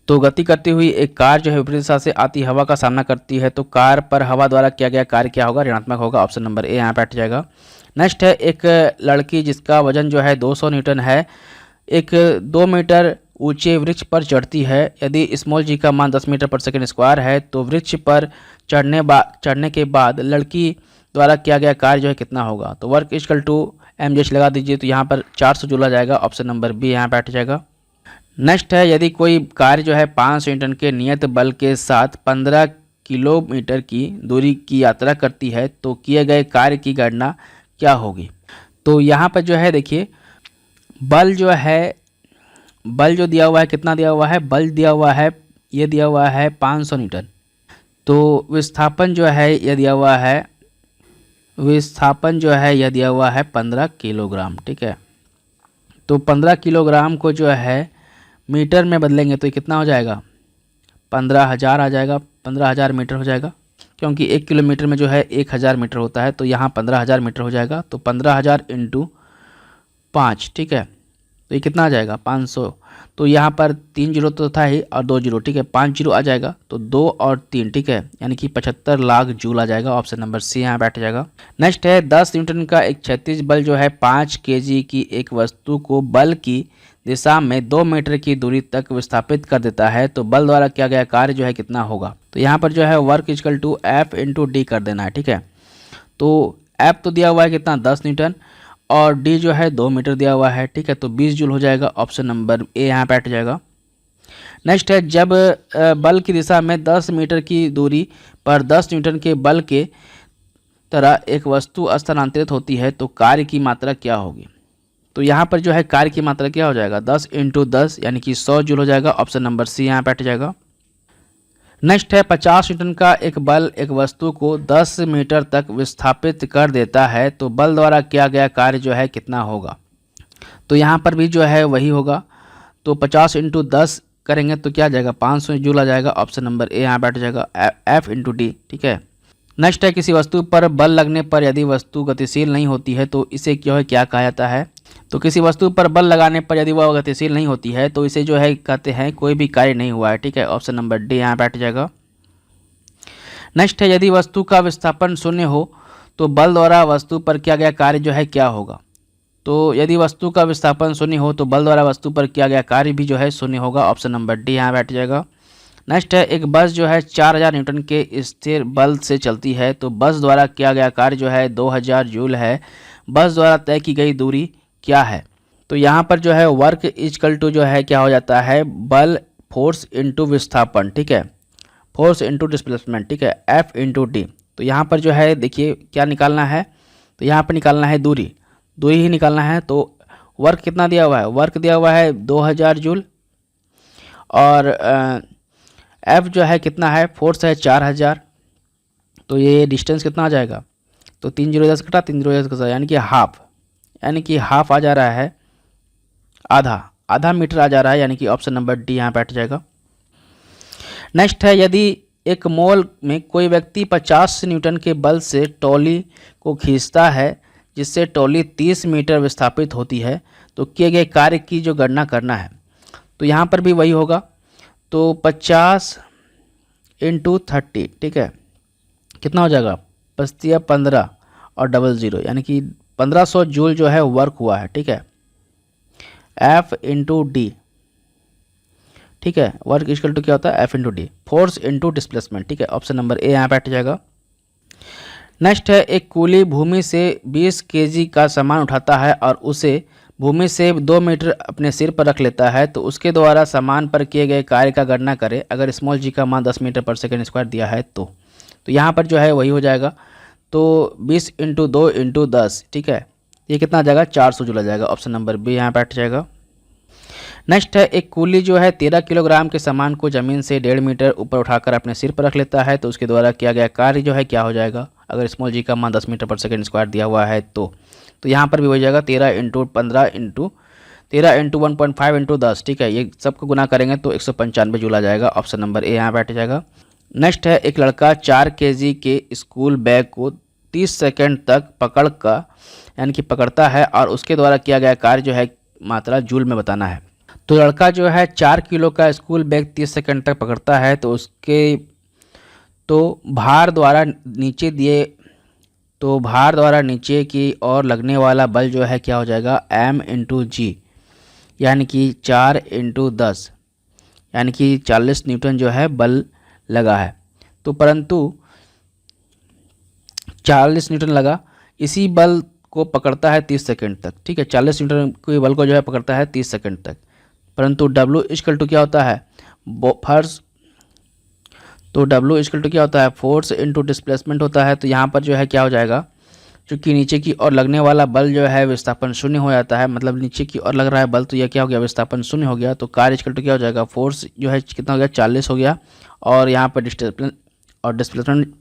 तो गति करती हुई एक कार जो है विपरीत दिशा से आती हवा का सामना करती है, तो कार पर हवा द्वारा किया गया कार्य क्या होगा, ऋणात्मक होगा। ऑप्शन नंबर ए यहाँ बैठ जाएगा। नेक्स्ट है, एक लड़की जिसका वजन जो है 200 न्यूटन है, एक 2 मीटर ऊंचे वृक्ष पर चढ़ती है। यदि स्मॉल जी का मान 10 मीटर पर सेकेंड स्क्वायर है, तो वृक्ष पर चढ़ने के बाद लड़की द्वारा किया गया कार्य जो है कितना होगा। तो वर्क इक्वल टू mgh लगा दीजिए, तो यहाँ पर 400 जूल आ जाएगा। ऑप्शन नंबर बी यहाँ बैठ जाएगा। नेक्स्ट है, यदि कोई कार्य जो है 500 न्यूटन के नियत बल के साथ 15 किलोमीटर की दूरी की यात्रा करती है, तो किए गए कार्य की गणना क्या होगी। तो यहाँ पर जो है देखिए, बल जो दिया हुआ है कितना दिया हुआ है, बल दिया हुआ है, ये दिया हुआ है 500 न्यूटन। तो विस्थापन जो है यह दिया हुआ है 15 किलोग्राम। ठीक है, तो 15 किलोग्राम को जो है मीटर में बदलेंगे तो ये कितना हो जाएगा, 15,000 आ जाएगा, 15,000 मीटर हो जाएगा, क्योंकि 1 किलोमीटर में जो है 1,000 मीटर होता है, तो यहाँ 15,000 मीटर हो जाएगा। तो 15,000 इंटू 5, ठीक है, तो ये कितना आ जाएगा 500। तो यहाँ पर 3 जीरो तो था ही और 2 जीरो, ठीक है, 5 जीरो आ जाएगा, तो 2 और 3, ठीक है, यानी कि 75 लाख जूल आ जाएगा। ऑप्शन नंबर सी यहाँ बैठ जाएगा। नेक्स्ट है, 10 न्यूटन का एक क्षैतिज बल जो है 5 kg की एक वस्तु को बल की दिशा में 2 मीटर की दूरी तक विस्थापित कर देता है, तो बल द्वारा किया गया कार्य जो है कितना होगा। तो यहाँ पर जो है work equal to F into D कर देना है, ठीक है। तो F तो दिया हुआ है कितना 10 न्यूटन और डी जो है 2 मीटर दिया हुआ है, ठीक है, तो 20 जूल हो जाएगा। ऑप्शन नंबर ए यहाँ बैठ जाएगा। नेक्स्ट है, जब बल की दिशा में 10 मीटर की दूरी पर 10 न्यूटन के बल के तरह एक वस्तु स्थानांतरित होती है, तो कार्य की मात्रा क्या होगी। तो यहाँ पर जो है कार्य की मात्रा क्या हो जाएगा 10 इंटू 10 यानी कि 100 जूल हो जाएगा। ऑप्शन नंबर सी यहाँ बैठ जाएगा। नेक्स्ट है 50 न्यूटन का एक बल एक वस्तु को 10 मीटर तक विस्थापित कर देता है, तो बल द्वारा किया गया कार्य जो है कितना होगा। तो यहाँ पर भी जो है वही होगा, तो 50 इंटू 10 करेंगे तो क्या आ जाएगा, 500 जूल आ जाएगा। ऑप्शन नंबर ए यहाँ बैठ जाएगा, एफ इंटू डी। ठीक है। नेक्स्ट है किसी वस्तु पर बल लगने पर यदि वस्तु गतिशील नहीं होती है तो इसे क्या कहा जाता है। तो किसी वस्तु पर बल लगाने पर यदि वह गतिशील नहीं होती है तो इसे जो है कहते हैं कोई भी कार्य नहीं हुआ है। ठीक है। ऑप्शन नंबर डी यहाँ बैठ जाएगा। नेक्स्ट है यदि वस्तु का विस्थापन शून्य हो तो बल द्वारा वस्तु पर किया गया कार्य जो है क्या होगा। तो यदि वस्तु का विस्थापन शून्य हो तो बल द्वारा वस्तु पर किया गया कार्य भी जो है शून्य होगा। ऑप्शन नंबर डी यहाँ बैठ जाएगा। नेक्स्ट है एक बस जो है 4000 न्यूटन के स्थिर बल से चलती है, तो बस द्वारा किया गया कार्य जो है 2000 जूल है। बस द्वारा तय की गई दूरी क्या है। तो यहाँ पर जो है वर्क इजकल टू जो है क्या हो जाता है, बल फोर्स इंटू विस्थापन। ठीक है। Force into displacement. ठीक है। F into D. तो यहाँ पर जो है देखिए क्या निकालना है, तो यहाँ पर निकालना है दूरी ही निकालना है। तो वर्क कितना दिया हुआ है, वर्क दिया हुआ है 2000 जूल, और एफ जो है कितना है, फोर्स है 4000। तो ये डिस्टेंस कितना आ जाएगा, तो 3 0 10 कटा 3 0 10 कटा, यानी कि हाफ आ जा रहा है, आधा मीटर आ जा रहा है, यानी कि ऑप्शन नंबर डी यहाँ बैठ जाएगा। नेक्स्ट है यदि एक मॉल में कोई व्यक्ति 50 न्यूटन के बल से ट्रॉली को खींचता है जिससे ट्रॉली 30 मीटर विस्थापित होती है, तो किए गए कार्य की जो गणना करना है। तो यहाँ पर भी वही होगा, तो 50 इंटू 30। ठीक है। कितना हो जाएगा, 55 15 और डबल ज़ीरो, यानी कि 1500 जूल जो है वर्क हुआ है। ठीक है। F into D. ठीक है। वर्क इक्वल टू क्या होता है, F into D, force into displacement. ठीक है। ऑप्शन नंबर ए यहाँ बैठ जाएगा। नेक्स्ट है एक कूली भूमि से 20 केजी का सामान उठाता है और उसे भूमि से 2 मीटर अपने सिर पर रख लेता है, तो उसके द्वारा सामान पर किए गए कार्य का गणना करें अगर स्मॉल जी का मान 10 मीटर पर सेकेंड स्क्वायर दिया है तो यहाँ पर जो है वही हो जाएगा, तो 20 इंटू 2 इंटू 10। ठीक है। ये कितना आ जाएगा, 400 जूल आ जाएगा। ऑप्शन नंबर बी यहाँ बैठ जाएगा। नेक्स्ट है एक कूली जो है 13 किलोग्राम के सामान को ज़मीन से 1.5 मीटर ऊपर उठाकर अपने सिर पर रख लेता है, तो उसके द्वारा किया गया कार्य जो है क्या हो जाएगा अगर स्मॉल जी का मान 10 मीटर पर सेकेंड स्क्वायर दिया हुआ है तो यहाँ पर भी हो जाएगा 13 इंटू 15 इंटू 13 इंटू 1.5 इंटू 10। ठीक है। ये सबको गुना करेंगे तो 195 जूल आ जाएगा। ऑप्शन नंबर ए यहाँ बैठ जाएगा। नेक्स्ट है एक लड़का 4 केजी के स्कूल बैग को 30 सेकेंड तक पकड़ता है और उसके द्वारा किया गया कार्य जो है मात्रा जूल में बताना है। तो लड़का जो है 4 किलो का स्कूल बैग 30 सेकंड तक पकड़ता है, तो भार द्वारा नीचे की ओर लगने वाला बल जो है क्या हो जाएगा, m इंटू जी, यानी कि 4 इंटू 10, यानी कि 40 न्यूटन जो है बल लगा है। तो परंतु 40 न्यूटन लगा, इसी बल को पकड़ता है 30 सेकंड तक। ठीक है। 40 न्यूटन के बल को जो है पकड़ता है 30 सेकंड तक, परंतु W इक्वल टू क्या होता है, W इक्वल टू क्या होता है, फोर्स इंटू डिस्प्लेसमेंट होता है। तो यहाँ पर जो है क्या हो जाएगा, चूँकि नीचे की ओर लगने वाला बल जो है विस्थापन शून्य हो जाता है, मतलब नीचे की ओर लग रहा है बल, तो यह क्या हो गया, विस्थापन शून्य हो गया। तो कार्य इक्वल टू क्या हो जाएगा, फोर्स जो है कितना हो गया, 40 हो गया, और यहाँ पर डिस्प्लेसमेंट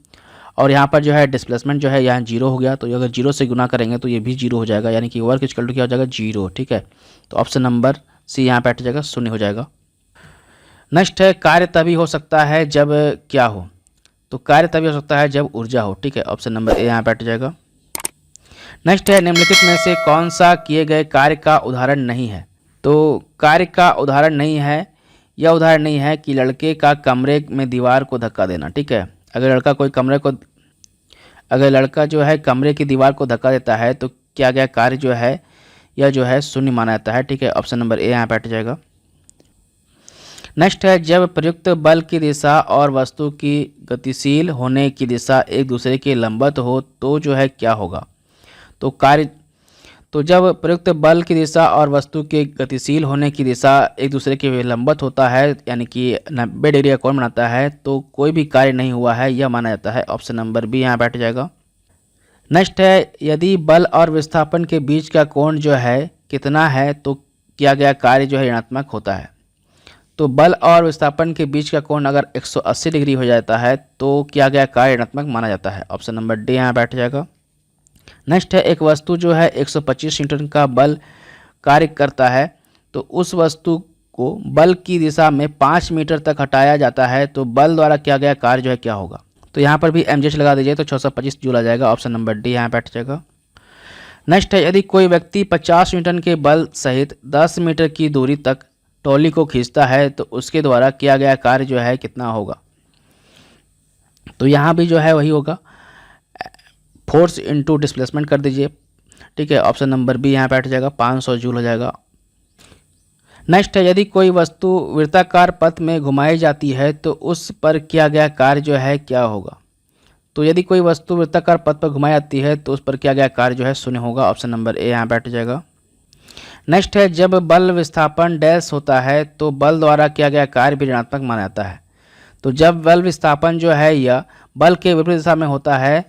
और यहाँ पर जो है डिस्प्लेसमेंट जो है यहाँ 0 हो गया। तो अगर 0 से गुना करेंगे तो ये भी 0 हो जाएगा, यानी कि वर्क इक्वल टू क्या हो जाएगा, 0। ठीक है। तो ऑप्शन नंबर सी यहाँ बैठ जाएगा, शून्य हो जाएगा। नेक्स्ट है कार्य तभी हो सकता है जब क्या हो, तो कार्य तभी हो सकता है जब ऊर्जा हो। ठीक है। ऑप्शन नंबर ए यहाँ बैठ जाएगा। नेक्स्ट है निम्नलिखित में से कौन सा किए गए कार्य का उदाहरण नहीं है। तो कार्य का उदाहरण नहीं है, यह उदाहरण नहीं है कि लड़के का कमरे में दीवार को धक्का देना। ठीक है। अगर लड़का जो है कमरे की दीवार को धक्का देता है तो क्या गया कार्य जो है यह जो है शून्य माना जाता है। ठीक है। ऑप्शन नंबर ए यहाँ बैठ जाएगा। नेक्स्ट है जब प्रयुक्त बल की दिशा और वस्तु की गतिशील होने की दिशा एक दूसरे के लंबवत हो तो जो है क्या होगा। तो जब प्रयुक्त बल की दिशा और वस्तु के गतिशील होने की दिशा एक दूसरे के लंबवत होता है, यानी कि 90 डिग्री का कोण बनाता है, तो कोई भी कार्य नहीं हुआ है यह माना जाता है। ऑप्शन नंबर बी यहाँ बैठ जाएगा। नेक्स्ट है यदि बल और विस्थापन के बीच का कोण जो है कितना है तो किया गया कार्य जो है ऋणात्मक होता है। तो बल और विस्थापन के बीच का कोण अगर 180 डिग्री हो जाता है तो किया गया कार्य ऋणात्मक माना जाता है। ऑप्शन नंबर डी यहाँ बैठ जाएगा। नेक्स्ट है, एक वस्तु जो है 125 न्यूटन का बल कार्य करता है तो उस वस्तु को बल की दिशा में 5 मीटर तक हटाया जाता है तो बल द्वारा किया गया कार्य जो है क्या होगा। तो यहाँ पर भी mgh लगा दीजिए तो 625 जूल आ जाएगा। ऑप्शन नंबर डी यहाँ बैठ जाएगा। नेक्स्ट है, यदि कोई व्यक्ति 50 न्यूटन के बल सहित 10 मीटर की दूरी तक ट्रॉली को खींचता है तो उसके द्वारा किया गया कार्य जो है कितना होगा। तो यहाँ भी जो है वही होगा, फोर्स इनटू डिस्प्लेसमेंट कर दीजिए, ठीक है। ऑप्शन नंबर बी यहाँ बैठ जाएगा, 500 जूल हो जाएगा। नेक्स्ट है, यदि कोई वस्तु वृत्ताकार पथ में घुमाई जाती है तो उस पर किया गया कार्य जो है क्या होगा। तो यदि कोई वस्तु वृत्ताकार पथ पर घुमाई जाती है तो उस पर किया गया कार्य जो है शून्य होगा। ऑप्शन नंबर ए यहाँ बैठ जाएगा। नेक्स्ट है, जब बल विस्थापन डैश होता है तो बल द्वारा किया गया कार्य भी ऋणात्मक माना जाता है। तो जब बल विस्थापन जो है यह बल के विपरीत दिशा में होता है,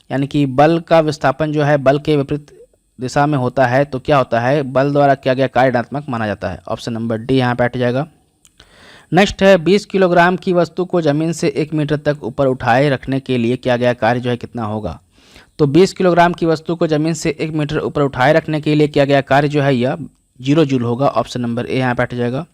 यानी कि बल का विस्थापन जो है बल के विपरीत दिशा में होता है तो क्या होता है, बल द्वारा किया गया कार्य ऋणात्मक माना जाता है। ऑप्शन नंबर डी यहाँ बैठ जाएगा। नेक्स्ट है, 20 किलोग्राम की वस्तु को जमीन से 1 मीटर तक ऊपर उठाए रखने के लिए किया गया कार्य जो है कितना होगा। तो 20 किलोग्राम की वस्तु को जमीन से 1 मीटर ऊपर उठाए रखने के लिए किया गया कार्य जो है यह 0 जूल होगा। ऑप्शन नंबर ए यहाँ बैठ जाएगा।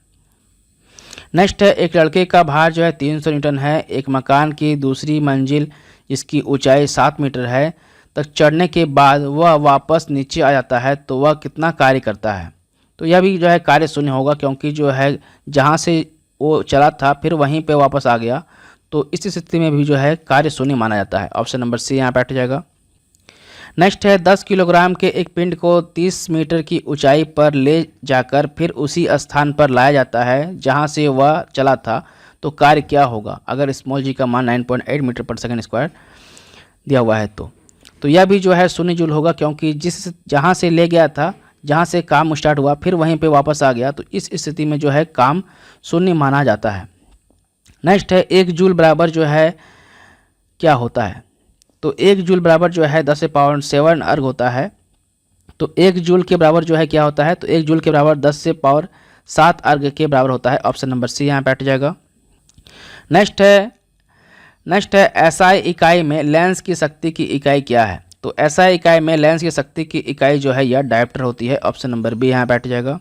नेक्स्ट है, एक लड़के का भार जो है 300 न्यूटन है, एक मकान की दूसरी मंजिल जिसकी ऊंचाई 7 मीटर है तक चढ़ने के बाद वह वापस नीचे आ जाता है तो वह कितना कार्य करता है। तो यह भी जो है कार्य शून्य होगा, क्योंकि जो है जहाँ से वो चला था फिर वहीं पे वापस आ गया, तो इस स्थिति में भी जो है कार्य शून्य माना जाता है। ऑप्शन नंबर सी यहाँ बैठ जाएगा। नेक्स्ट है, 10 किलोग्राम के एक पिंड को 30 मीटर की ऊंचाई पर ले जाकर फिर उसी स्थान पर लाया जाता है जहां से वह चला था तो कार्य क्या होगा अगर स्मॉल जी का मान 9.8 मीटर पर सेकंड स्क्वायर दिया हुआ है। तो यह भी जो है शून्य जूल होगा, क्योंकि जहां से ले गया था, जहां से काम स्टार्ट हुआ फिर वहीं पे वापस आ गया, तो इस स्थिति में जो है काम शून्य माना जाता है। नेक्स्ट है, 1 जूल बराबर जो है क्या होता है। तो 1 जूल बराबर जो है 10 से पावर 7 अर्ग होता है। तो 1 जूल के बराबर जो है क्या होता है, तो 1 जूल के बराबर 10 से पावर 7 अर्ग के बराबर होता है। ऑप्शन नंबर सी यहाँ बैठ जाएगा। नेक्स्ट है, एसआई इकाई में लेंस की शक्ति की इकाई क्या है। तो एसआई इकाई में लेंस की शक्ति की इकाई जो है यह डायप्टर होती है। ऑप्शन नंबर बी यहाँ बैठ जाएगा।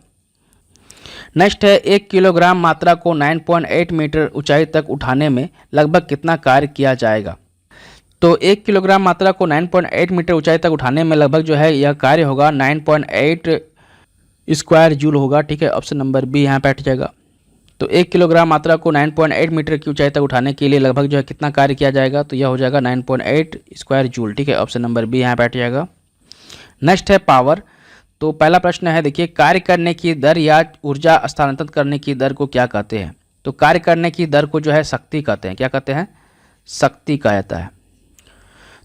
नेक्स्ट है, 1 किलोग्राम मात्रा को 9.8 मीटर ऊंचाई तक उठाने में लगभग कितना कार्य किया जाएगा। तो 1 किलोग्राम मात्रा को 9.8 मीटर ऊंचाई तक उठाने में लगभग जो है यह कार्य होगा 9.8 स्क्वायर जूल होगा, ठीक है। ऑप्शन नंबर बी यहाँ बैठ जाएगा। तो 1 किलोग्राम मात्रा को 9.8 मीटर की ऊंचाई तक उठाने के लिए लगभग जो है कितना कार्य किया जाएगा, तो यह हो जाएगा 9.8 स्क्वायर जूल, ठीक है। ऑप्शन नंबर बी यहाँ बैठ जाएगा। नेक्स्ट है, पावर। तो पहला प्रश्न है, देखिए, कार्य करने की दर या ऊर्जा स्थानांतरित करने की दर को क्या कहते हैं। तो कार्य करने की दर को जो है शक्ति कहते हैं। क्या कहते हैं, शक्ति कहा जाता है।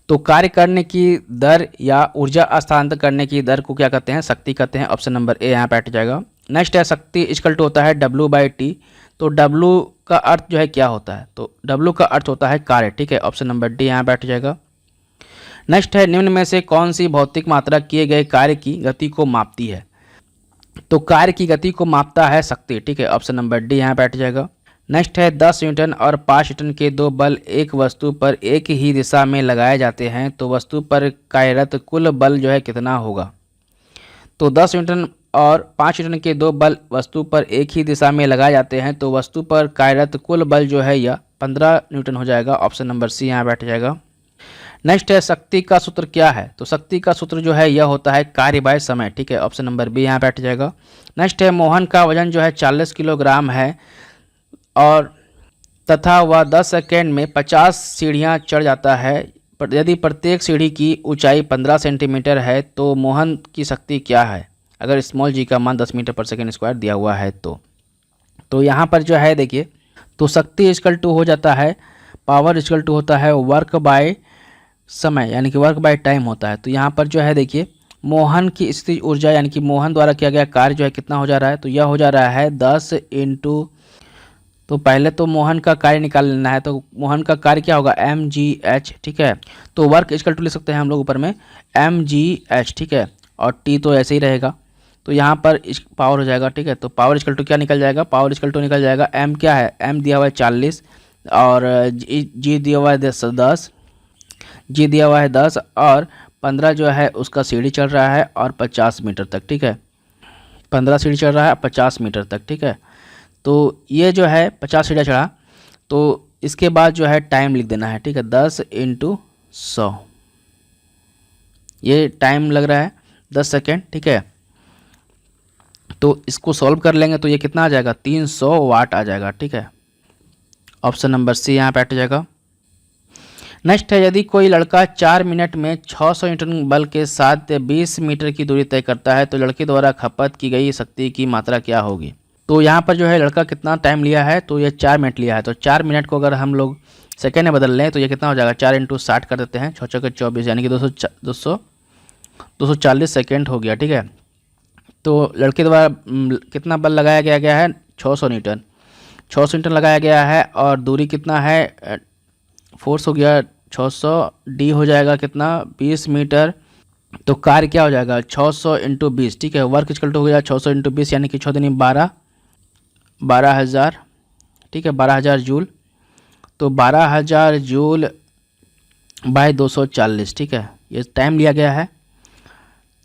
तो कार्य करने की दर या ऊर्जा स्थानांतरित करने की दर को क्या कहते हैं, शक्ति कहते हैं। ऑप्शन नंबर ए यहाँ बैठ जाएगा। नेक्स्ट है, शक्ति इक्वल टू होता है W/T। तो W का अर्थ जो है क्या होता है, तो W का अर्थ होता है कार्य, ठीक है। ऑप्शन नंबर डी यहाँ बैठ जाएगा। नेक्स्ट है, निम्न में से कौन सी भौतिक मात्रा किए गए कार्य की गति को मापती है। तो कार्य की गति को मापता है शक्ति, ठीक है। ऑप्शन नंबर डी यहाँ बैठ जाएगा। नेक्स्ट है, 10 न्यूटन और 5 न्यूटन के 2 बल एक वस्तु पर एक ही दिशा में लगाए जाते हैं तो वस्तु पर कार्यरत कुल बल जो है कितना होगा। तो 10 न्यूटन और 5 न्यूटन के 2 बल वस्तु पर एक ही दिशा में लगाए जाते हैं तो वस्तु पर कार्यरत कुल बल जो है यह 15 न्यूटन हो जाएगा। ऑप्शन नंबर सी यहाँ बैठ जाएगा। नेक्स्ट है, शक्ति का सूत्र क्या है। तो शक्ति का सूत्र जो है यह होता है कार्य बाय समय, ठीक है। ऑप्शन नंबर बी यहाँ बैठ जाएगा। नेक्स्ट है, मोहन का वजन जो है 40 किलोग्राम है और तथा वह 10 सेकेंड में 50 सीढ़ियाँ चढ़ जाता है। यदि प्रत्येक सीढ़ी की ऊंचाई 15 सेंटीमीटर है तो मोहन की शक्ति क्या है अगर स्मॉल जी का मान 10 मीटर पर सेकेंड स्क्वायर दिया हुआ है। तो यहाँ पर जो है देखिए, तो शक्ति इक्वल टू हो जाता है, पावर इक्वल टू होता है वर्क बाय समय, यानी कि वर्क बाय टाइम होता है। तो यहाँ पर जो है देखिए, मोहन की स्थितिज ऊर्जा यानी कि मोहन द्वारा किया गया कार्य जो है कितना हो जा रहा है, तो यह हो जा रहा है 10 इंटू, तो पहले तो मोहन का कार्य निकाल लेना है। तो मोहन का कार्य क्या होगा, mgh, ठीक है। तो वर्क इक्वल टू ले सकते हैं हम लोग ऊपर में mgh, ठीक है, और t तो ऐसे ही रहेगा। तो यहाँ पर इस पावर हो जाएगा, ठीक है। तो पावर इक्वल टू क्या निकल जाएगा, पावर इक्वल टू निकल जाएगा m क्या है, m दिया हुआ है 40 और g दिया हुआ है 10, g दिया हुआ है 10 और 15 जो है उसका सीढ़ी चढ़ रहा है और 50 मीटर तक, ठीक है। 15 सीढ़ी चढ़ रहा है 50 मीटर तक, ठीक है। तो ये जो है 50 सीढ़ी चढ़ा, तो इसके बाद जो है टाइम लिख देना है, ठीक है। 10 × 100 ये टाइम लग रहा है 10 सेकेंड, ठीक है। तो इसको सॉल्व कर लेंगे तो ये कितना आ जाएगा, 300 वाट आ जाएगा, ठीक है। ऑप्शन नंबर सी यहाँ पे हट जाएगा। नेक्स्ट है, यदि कोई लड़का 4 मिनट में 600 न्यूटन बल के साथ 20 मीटर की दूरी तय करता है तो लड़के द्वारा खपत की गई शक्ति की मात्रा क्या होगी। तो यहाँ पर जो है लड़का कितना टाइम लिया है, तो ये 4 मिनट लिया है। तो 4 मिनट को अगर हम लोग सेकेंड में बदल लें तो ये कितना हो जाएगा, 4 × 60 कर देते हैं, 6 × 24 यानी कि 240 सेकेंड हो गया, ठीक है। तो लड़के द्वारा कितना बल लगाया गया है, 600 न्यूटन, 600 न्यूटन लगाया गया है और दूरी कितना है, फोर्स हो गया 600, डी हो जाएगा कितना 20 मीटर। तो कार्य क्या हो जाएगा 600 × 20, ठीक है। वर्क इक्वल टू हो गया 600 × 20 यानी कि 6 दूनी 12,000, ठीक है, 12,000 जूल। तो 12,000 जूल बाय 240, ठीक है, ये टाइम लिया गया है।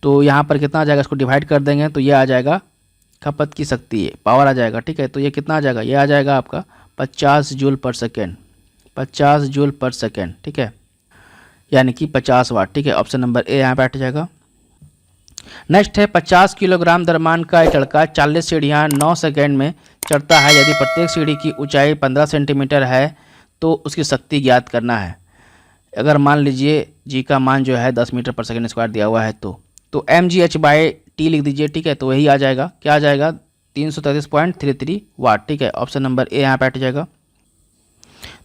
तो यहाँ पर कितना आ जाएगा, इसको डिवाइड कर देंगे तो ये आ जाएगा खपत की शक्ति, पावर आ जाएगा, ठीक है। तो ये कितना आ जाएगा, ये आ जाएगा आपका 50 जूल पर सेकेंड, 50 जूल पर सेकेंड, ठीक है, यानी कि 50 वाट, ठीक है। ऑप्शन नंबर ए यहाँ पे हट जाएगा। नेक्स्ट है, 50 किलोग्राम द्रव्यमान का एक लड़का 40 सीढ़ियाँ 9 सेकेंड में चढ़ता है। यदि प्रत्येक सीढ़ी की ऊंचाई 15 सेंटीमीटर है तो उसकी शक्ति ज्ञात करना है। अगर मान लीजिए जी का मान जो है 10 मीटर पर सेकेंड स्क्वायर दिया हुआ है तो mgh/t लिख दीजिए, ठीक है। तो वही आ जाएगा, क्या आ जाएगा 333.33 वाट, ठीक है। ऑप्शन नंबर ए यहाँ पे हट जाएगा।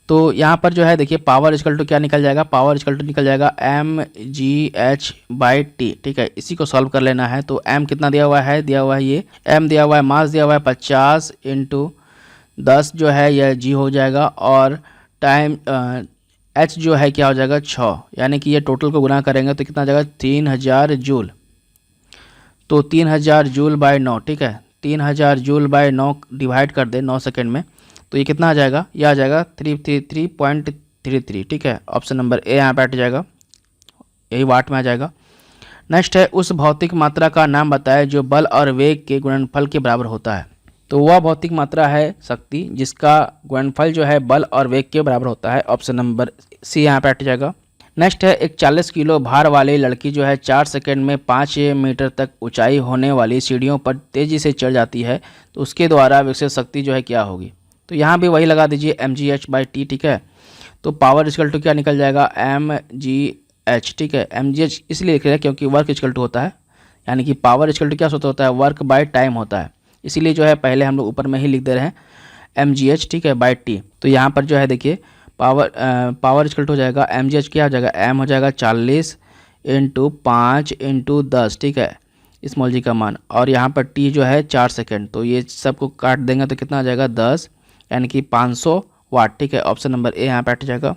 तो यहाँ पर जो है देखिए पावर इक्वल टू क्या निकल जाएगा, पावर इक्वल टू निकल जाएगा mgh/t, ठीक है। इसी को सॉल्व कर लेना है। तो m कितना दिया हुआ है, ये m दिया हुआ है, मास दिया हुआ है 50 × 10 जो है यह g हो जाएगा और टाइम h जो है क्या हो जाएगा 6, यानी कि ये टोटल को गुना करेंगे तो कितना आ जाएगा 3000 जूल। तो 3000 जूल बाय 9, ठीक है, 3000 जूल बाय 9 डिवाइड कर दे 9 सेकेंड में तो ये कितना आ जाएगा, ये आ जाएगा 333.33, ठीक है। ऑप्शन नंबर ए यहाँ पे हट जाएगा, यही वाट में आ जाएगा। नेक्स्ट है, उस भौतिक मात्रा का नाम बताएं जो बल और वेग के गुणनफल के बराबर होता है। तो वह भौतिक मात्रा है शक्ति जिसका गुणनफल जो है बल और वेग के बराबर होता है। ऑप्शन नंबर सी यहाँ पे हट जाएगा। नेक्स्ट है, एक 40 किलो भार वाली लड़की जो है 4 सेकंड में 5 मीटर तक ऊंचाई होने वाली सीढ़ियों पर तेज़ी से चढ़ जाती है तो उसके द्वारा विकसित शक्ति जो है क्या होगी। तो यहाँ भी वही लगा दीजिए mgh/t, ठीक है। तो पावर इक्वल टू क्या निकल जाएगा mgh, ठीक है। mgh इसलिए लिख रहे हैं क्योंकि वर्क इक्वल टू होता है, यानी कि पावर इक्वल टू क्या होता है, वर्क बाय टाइम होता है, इसीलिए जो है पहले हम लोग ऊपर में ही लिख दे रहे हैं mgh, ठीक है, बाय t। तो यहाँ पर जो है देखिए पावर इक्वल टू हो जाएगा mgh क्या हो जाएगा, m हो जाएगा 40 × 5 × 10, ठीक है, स्मॉल जी का मान, और यहाँ पर t जो है 4 सेकेंड। तो ये सबको काट देंगे तो कितना आ जाएगा 10, यानी कि 500 वाट, ठीक है। ऑप्शन नंबर ए यहाँ पे हट जाएगा।